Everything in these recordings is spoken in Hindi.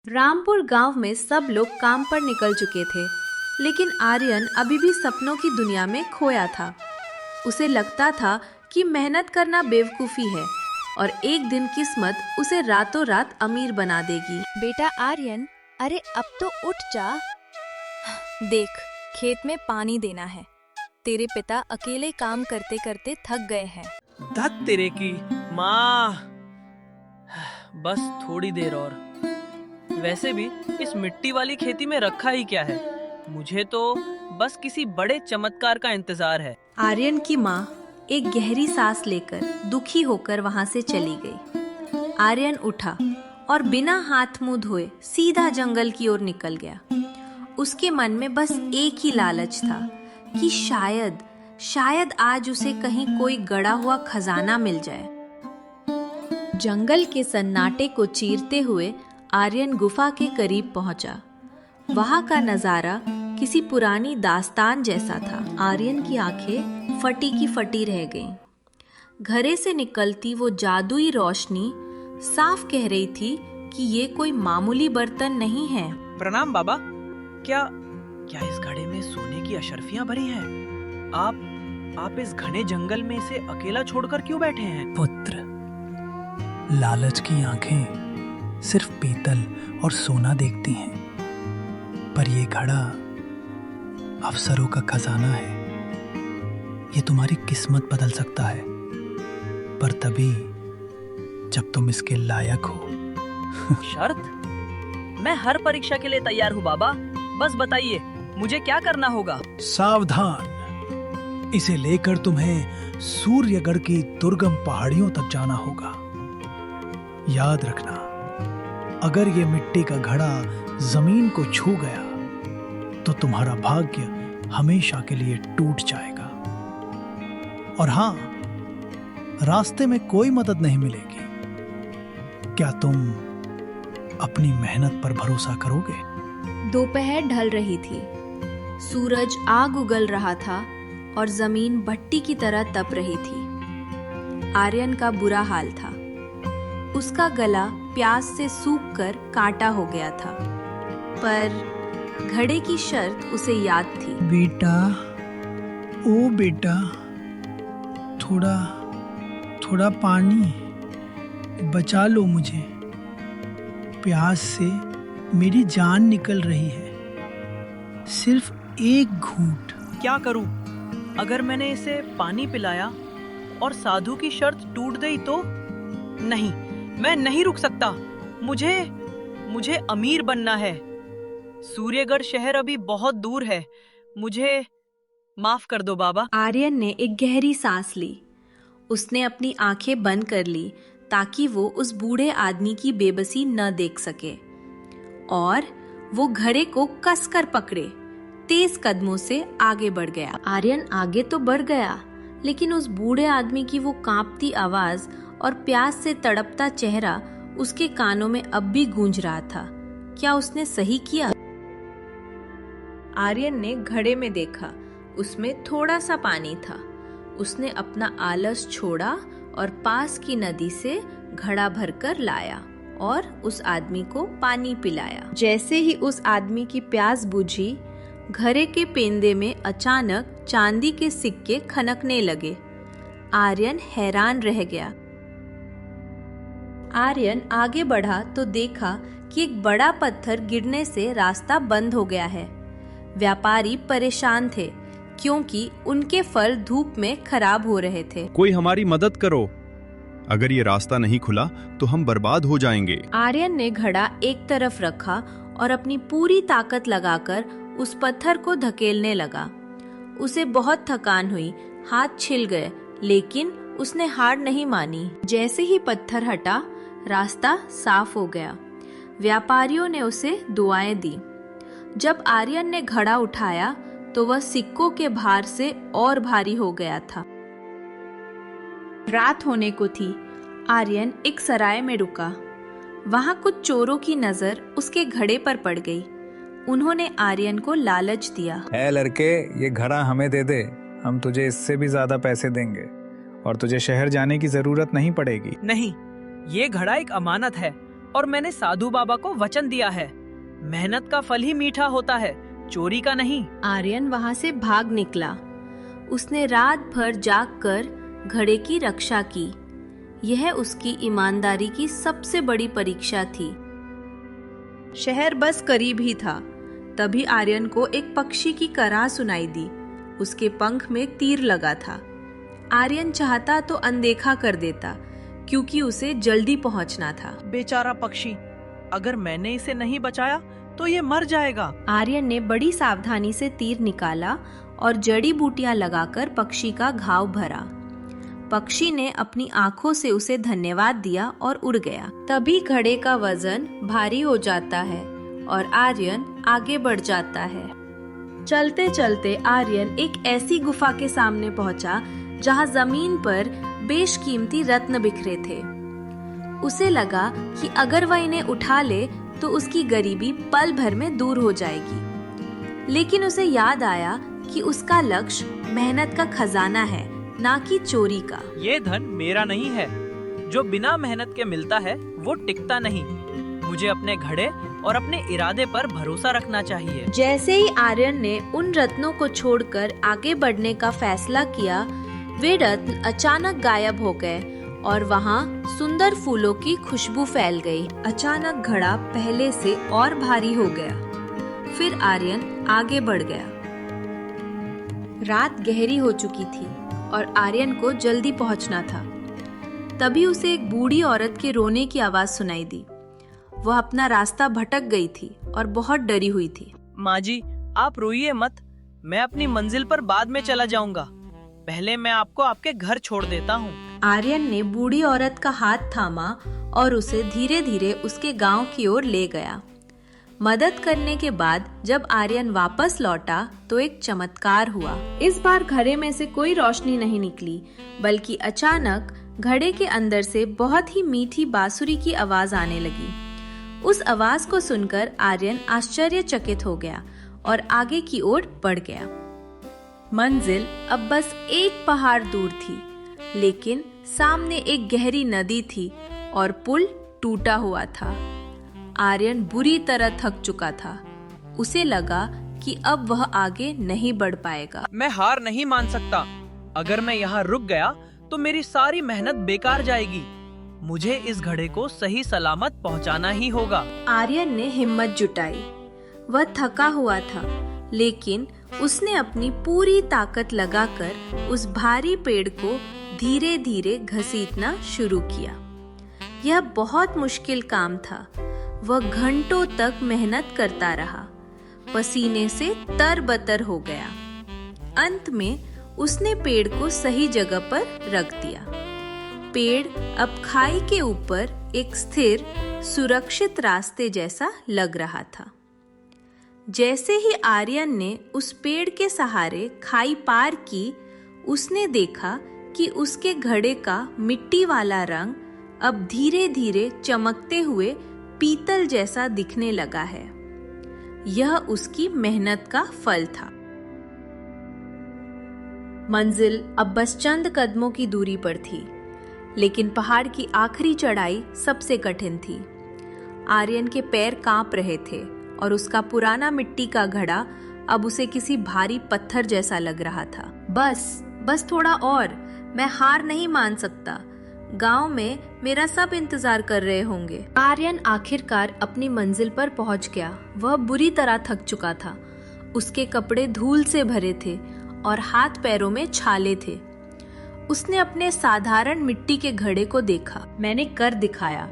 रामपुर गांव में सब लोग काम पर निकल चुके थे, लेकिन आर्यन अभी भी सपनों की दुनिया में खोया था। उसे लगता था कि मेहनत करना बेवकूफ़ी है और एक दिन किस्मत उसे रातों रात अमीर बना देगी। बेटा आर्यन, अरे अब तो उठ जा। देख, खेत में पानी देना है। तेरे पिता अकेले काम करते करते थक गए हैं। धत तेरे की माँ, बस थोड़ी देर और। वैसे भी इस मिट्टी वाली खेती में रखा ही क्या है, मुझे तो बस किसी बड़े चमत्कार का इंतजार है। आर्यन की माँ एक गहरी सांस लेकर दुखी होकर वहां से चली गई। आर्यन उठा और बिना हाथ मुंह धोए सीधा जंगल की ओर निकल गया। उसके मन में बस एक ही लालच था कि शायद आज उसे कहीं कोई गड़ा हुआ खजाना मिल जाए। जंगल के सन्नाटे को चीरते हुए आर्यन गुफा के करीब पहुंचा। वहां का नजारा किसी पुरानी दास्तान जैसा था। आर्यन की आंखें फटी की फटी रह गईं। घरे से निकलती वो जादुई रोशनी साफ कह रही थी कि ये कोई मामूली बर्तन नहीं है। प्रणाम बाबा। क्या इस घड़े में सोने की अशर्फियां भरी हैं? आप इस घने जंगल में इसे अकेला छोड़कर क्यों बैठे हैं? पुत्र, लालच की आंखें सिर्फ पीतल और सोना देखती हैं, पर ये घड़ा अफसरों का खजाना है। ये तुम्हारी किस्मत बदल सकता है, पर तभी जब तुम इसके लायक हो। शर्त? मैं हर परीक्षा के लिए तैयार हूँ बाबा, बस बताइए मुझे क्या करना होगा। सावधान, इसे लेकर तुम्हें सूर्यगढ़ की दुर्गम पहाड़ियों तक जाना होगा। याद रखना, अगर ये मिट्टी का घड़ा जमीन को छू गया तो तुम्हारा भाग्य हमेशा के लिए टूट जाएगा। और हाँ, रास्ते में कोई मदद नहीं मिलेगी। क्या तुम अपनी मेहनत पर भरोसा करोगे? दोपहर ढल रही थी, सूरज आग उगल रहा था और जमीन भट्टी की तरह तप रही थी। आर्यन का बुरा हाल था। उसका गला प्यास से सूखकर कांटा हो गया था, पर घड़े की शर्त उसे याद थी। बेटा, ओ बेटा, थोड़ा पानी बचा लो मुझे। प्यास से मेरी जान निकल रही है। सिर्फ एक घूंट। क्या करूं? अगर मैंने इसे पानी पिलाया और साधु की शर्त टूट गई तो? नहीं, मैं नहीं रुक सकता। मुझे अमीर बनना है। सूर्यगढ़ शहर अभी बहुत दूर है। मुझे माफ कर दो बाबा। आर्यन ने एक गहरी सांस ली। उसने अपनी आंखें बंद कर ली ताकि वो उस बूढ़े आदमी की बेबसी न देख सके, और वो घड़े को कसकर पकड़े तेज कदमों से आगे बढ़ गया। आर्यन आगे तो बढ़ गया, लेकिन उस बूढ़े आदमी की वो कांपती आवाज और प्यास से तड़पता चेहरा उसके कानों में अब भी गूंज रहा था। क्या उसने सही किया? आर्यन ने घड़े में देखा, उसमें थोड़ा सा पानी था। उसने अपना आलस छोड़ा और पास की नदी से घड़ा भरकर लाया और उस आदमी को पानी पिलाया। जैसे ही उस आदमी की प्यास बुझी, घड़े के पेंदे में अचानक चांदी के सिक्के खनकने लगे। आर्यन हैरान रह गया। आर्यन आगे बढ़ा तो देखा कि एक बड़ा पत्थर गिरने से रास्ता बंद हो गया है। व्यापारी परेशान थे क्योंकि उनके फल धूप में खराब हो रहे थे। कोई हमारी मदद करो, अगर ये रास्ता नहीं खुला तो हम बर्बाद हो जाएंगे। आर्यन ने घड़ा एक तरफ रखा और अपनी पूरी ताकत लगाकर उस पत्थर को धकेलने लगा। उसे बहुत थकान हुई, हाथ छिल गए, लेकिन उसने हार नहीं मानी। जैसे ही पत्थर हटा, रास्ता साफ हो गया। व्यापारियों ने उसे दुआएं दी। जब आर्यन ने घड़ा उठाया तो वह सिक्कों के भार से और भारी हो गया था। रात होने को थी। आर्यन एक सराय में रुका। वहां कुछ चोरों की नजर उसके घड़े पर पड़ गई। उन्होंने आर्यन को लालच दिया। है लड़के, ये घड़ा हमें दे दे, हम तुझे इससे भी ज्यादा पैसे देंगे और तुझे शहर जाने की जरूरत नहीं पड़ेगी। नहीं, ये घड़ा एक अमानत है और मैंने साधु बाबा को वचन दिया है, मेहनत का फल ही मीठा होता है, चोरी का नहीं। आर्यन वहां से भाग निकला। उसने रात भर जागकर घड़े की रक्षा की। यह उसकी ईमानदारी की सबसे बड़ी परीक्षा थी। शहर बस करीब ही था। तभी आर्यन को एक पक्षी की कराह सुनाई दी। उसके पंख में तीर लगा था। आर्यन चाहता तो अनदेखा कर देता, क्योंकि उसे जल्दी पहुंचना था। बेचारा पक्षी, अगर मैंने इसे नहीं बचाया तो ये मर जाएगा। आर्यन ने बड़ी सावधानी से तीर निकाला और जड़ी बूटियां लगाकर पक्षी का घाव भरा। पक्षी ने अपनी आंखों से उसे धन्यवाद दिया और उड़ गया। तभी घड़े का वजन भारी हो जाता है और आर्यन आगे बढ़ जाता है। चलते चलते आर्यन एक ऐसी गुफा के सामने पहुंचा जहां जमीन पर बेशकीमती रत्न बिखरे थे। उसे लगा कि अगर वह इन्हें उठा ले तो उसकी गरीबी पल भर में दूर हो जाएगी। लेकिन उसे याद आया कि उसका लक्ष्य मेहनत का खजाना है, ना कि चोरी का। ये धन मेरा नहीं है, जो बिना मेहनत के मिलता है वो टिकता नहीं। मुझे अपने घड़े और अपने इरादे पर भरोसा रखना चाहिए। जैसे ही आर्यन ने उन रत्नों को छोड़कर आगे बढ़ने का फैसला किया, वे रत्न अचानक गायब हो गए और वहाँ सुंदर फूलों की खुशबू फैल गई। अचानक घड़ा पहले से और भारी हो गया। फिर आर्यन आगे बढ़ गया। रात गहरी हो चुकी थी और आर्यन को जल्दी पहुंचना था। तभी उसे एक बूढ़ी औरत के रोने की आवाज सुनाई दी। वह अपना रास्ता भटक गई थी और बहुत डरी हुई थी। माँ जी, आप रोइए मत, मैं अपनी मंजिल पर बाद में चला जाऊंगा। पहले मैं आपको आपके घर छोड़ देता हूँ। आर्यन ने बूढ़ी औरत का हाथ थामा और उसे धीरे धीरे उसके गांव की ओर ले गया। मदद करने के बाद जब आर्यन वापस लौटा तो एक चमत्कार हुआ। इस बार घड़े में से कोई रोशनी नहीं निकली, बल्कि अचानक घड़े के अंदर से बहुत ही मीठी बांसुरी की आवाज आने लगी। उस आवाज को सुनकर आर्यन आश्चर्यचकित हो गया और आगे की ओर बढ़ गया। मंजिल अब बस एक पहाड़ दूर थी, लेकिन सामने एक गहरी नदी थी और पुल टूटा हुआ था। आर्यन बुरी तरह थक चुका था। उसे लगा कि अब वह आगे नहीं बढ़ पाएगा। मैं हार नहीं मान सकता। अगर मैं यहाँ रुक गया तो मेरी सारी मेहनत बेकार जाएगी। मुझे इस घड़े को सही सलामत पहुँचाना ही होगा। आर्यन ने हिम्मत जुटाई। वह थका हुआ था, लेकिन उसने अपनी पूरी ताकत लगाकर उस भारी पेड़ को धीरे धीरे घसीटना शुरू किया। यह बहुत मुश्किल काम था। वह घंटों तक मेहनत करता रहा, पसीने से तरबतर हो गया। अंत में उसने पेड़ को सही जगह पर रख दिया। पेड़ अब खाई के ऊपर एक स्थिर, सुरक्षित रास्ते जैसा लग रहा था। जैसे ही आर्यन ने उस पेड़ के सहारे खाई पार की, उसने देखा कि उसके घड़े का मिट्टी वाला रंग अब धीरे धीरे चमकते हुए पीतल जैसा दिखने लगा है। यह उसकी मेहनत का फल था। मंजिल अब बस चंद कदमों की दूरी पर थी, लेकिन पहाड़ की आखिरी चढ़ाई सबसे कठिन थी। आर्यन के पैर कांप रहे थे और उसका पुराना मिट्टी का घड़ा अब उसे किसी भारी पत्थर जैसा लग रहा था। बस थोड़ा और, मैं हार नहीं मान सकता। गांव में मेरा सब इंतजार कर रहे होंगे। आर्यन आखिरकार अपनी मंजिल पर पहुंच गया। वह बुरी तरह थक चुका था। उसके कपड़े धूल से भरे थे और हाथ पैरों में छाले थे। उसने अपने साधारण मिट्टी के घड़े को देखा। मैंने कर दिखाया।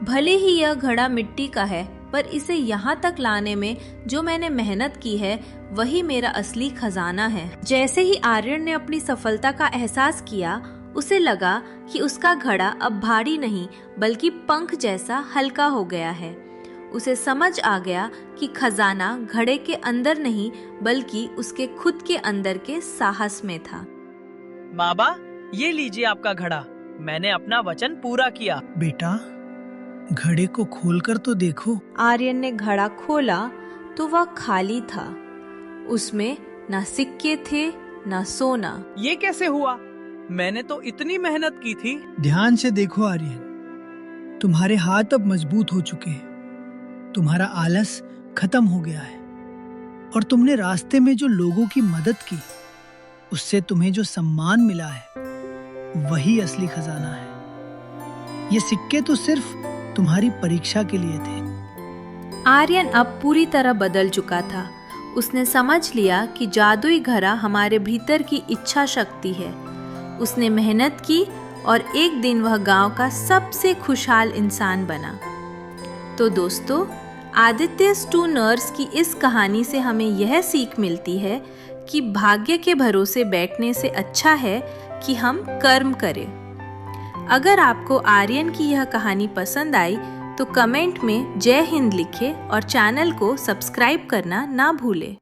भले ही यह घड़ा मिट्टी का है, पर इसे यहाँ तक लाने में जो मैंने मेहनत की है, वही मेरा असली खजाना है। जैसे ही आर्यन ने अपनी सफलता का एहसास किया, उसे लगा कि उसका घड़ा अब भारी नहीं, बल्कि पंख जैसा हल्का हो गया है। उसे समझ आ गया कि खजाना घड़े के अंदर नहीं, बल्कि उसके खुद के अंदर के साहस में था। बाबा, ये लीजिए आपका घड़ा। मैंने अपना वचन पूरा किया। बेटा, घड़े को खोलकर तो देखो। आर्यन ने घड़ा खोला तो वह खाली था। उसमें न सिक्के थे न सोना। ये कैसे हुआ? मैंने तो इतनी मेहनत की थी। ध्यान से देखो आर्यन, तुम्हारे हाथ अब मजबूत हो चुके हैं, तुम्हारा आलस खत्म हो गया है और तुमने रास्ते में जो लोगों की मदद की, उससे तुम्हें जो सम्मान मिला है वही असली खजाना है। ये सिक्के तो सिर्फ तुम्हारी परीक्षा के लिए थे। आर्यन अब पूरी तरह बदल चुका था। उसने समझ लिया कि जादुई घड़ा हमारे भीतर की इच्छा शक्ति है। उसने मेहनत की और एक दिन वह गांव का सबसे खुशहाल इंसान बना। तो दोस्तों, आदित्य's टू नर्स की इस कहानी से हमें यह सीख मिलती है कि भाग्य के भरोसे बैठने से अच्छा है कि हम कर्म करें। अगर आपको आर्यन की यह कहानी पसंद आई तो कमेंट में जय हिंद लिखें और चैनल को सब्सक्राइब करना ना भूलें।